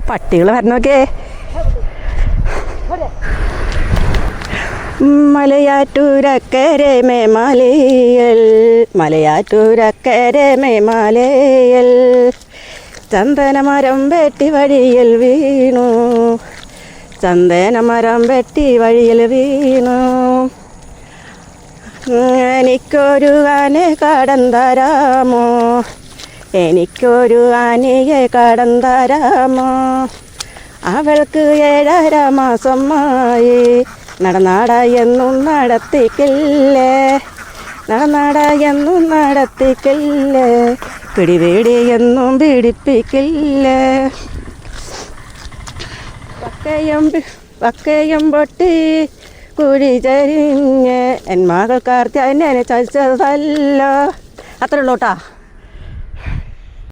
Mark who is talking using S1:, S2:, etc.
S1: പട്ടികൾ വരണോക്കേ. മലയാറ്റൂരക്കരെ മേമാലയൽ, മലയാറ്റൂരക്കരെ മേമാലയൽ, ചന്ദനമരം വെട്ടി വഴിയിൽ വീണു, ചന്ദനമരം വെട്ടി വഴിയിൽ വീണു. എനിക്കൊരു ആനെ കടം തരാമോ, എനിക്കൊരു ആനയെ കടം തരാമോ. അവൾക്ക് 7.5 മാസമായി, നടനാടയെന്നും നടത്തിക്കില്ലേ, നടനാടയെന്നും നടത്തിക്കില്ലേ, പിടിപിടിയെന്നും പിടിപ്പിക്കില്ലേ. വക്കയും പൊട്ടി കുഴി ചരിഞ്ഞ് എൻ മകൾ കാർത്തി എന്നെ ചതിച്ചതല്ലോ. അത്ര ഉള്ളൂട്ടാ.